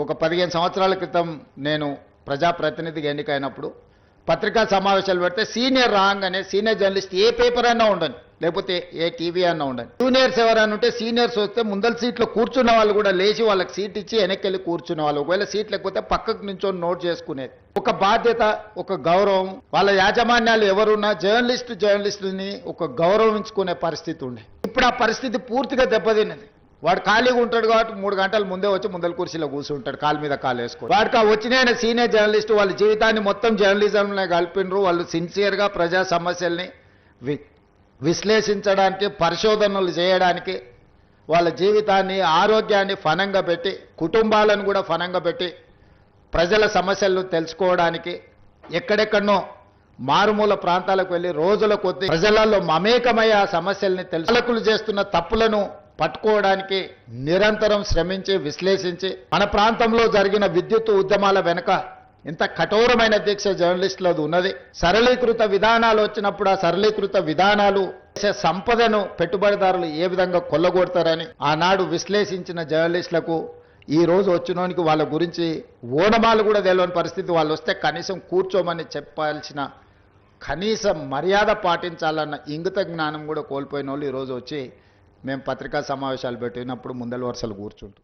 ఒక 15 సంవత్సరాల క్రితం నేను ప్రజాప్రతినిధిగా ఎన్నికైనప్పుడు పత్రికా సమావేశాలు పెడితే సీనియర్ రాగానే సీనియర్ జర్నలిస్ట్ ఏ పేపర్ అన్నా ఉండని, లేకపోతే ఏ టీవీ అన్నా ఉండని, జూనియర్స్ ఎవరైనా ఉంటే సీనియర్స్ వస్తే ముందల సీట్లో కూర్చున్న వాళ్ళు కూడా లేచి వాళ్ళకి సీట్ ఇచ్చి వెనక్కి కూర్చునే వాళ్ళు. ఒకవేళ సీట్ లేకపోతే పక్కకు నించొని నోట్ చేసుకునేది. ఒక బాధ్యత, ఒక గౌరవం. వాళ్ళ యాజమాన్యాలు ఎవరున్నా జర్నలిస్టుని ఒక గౌరవించుకునే పరిస్థితి ఉండే. ఇప్పుడు ఆ పరిస్థితి పూర్తిగా దెబ్బతిన్నది. వాడు ఖాళీగా ఉంటాడు కాబట్టి 3 గంటల ముందే వచ్చి ముందల కుర్చీలో కూర్చుంటాడు, కాలు మీద కాలు వేసుకో. వాడికి వచ్చిన సీనియర్ జర్నలిస్ట్ వాళ్ళ జీవితాన్ని మొత్తం జర్నలిజంలో కలిపినరు. వాళ్ళు సిన్సియర్గా ప్రజా సమస్యల్ని విశ్లేషించడానికి, పరిశోధనలు చేయడానికి, వాళ్ళ జీవితాన్ని, ఆరోగ్యాన్ని ఫనంగా పెట్టి, కుటుంబాలను కూడా ఫనంగా పెట్టి ప్రజల సమస్యలను తెలుసుకోవడానికి ఎక్కడెక్కడనో మారుమూల ప్రాంతాలకు వెళ్ళి రోజుల కొద్దీ ప్రజలలో మమేకమై ఆ సమస్యల్ని పాలకులు చేస్తున్న తప్పులను పట్టుకోవడానికి నిరంతరం శ్రమించి విశ్లేషించి మన ప్రాంతంలో జరిగిన విద్యుత్ ఉద్యమాల వెనుక ఇంత కఠోరమైన దీక్ష జర్నలిస్టులది ఉన్నది. సరళీకృత విధానాలు వచ్చినప్పుడు ఆ సరళీకృత విధానాలు చేసే సంపదను పెట్టుబడిదారులు ఏ విధంగా కొల్లగొడతారని ఆనాడు విశ్లేషించిన జర్నలిస్టులకు ఈ రోజు వచ్చినోనికి వాళ్ళ గురించి ఓనమాలు కూడా తెలియని పరిస్థితి. వాళ్ళు వస్తే కనీసం కూర్చోమని చెప్పాల్సిన కనీస మర్యాద పాటించాలన్న ఇంగిత జ్ఞానం కూడా కోల్పోయిన వాళ్ళు ఈరోజు వచ్చి మేము పత్రికా సమావేశాలు పెట్టినప్పుడు ముందల వరుసలు కూర్చుంటాం.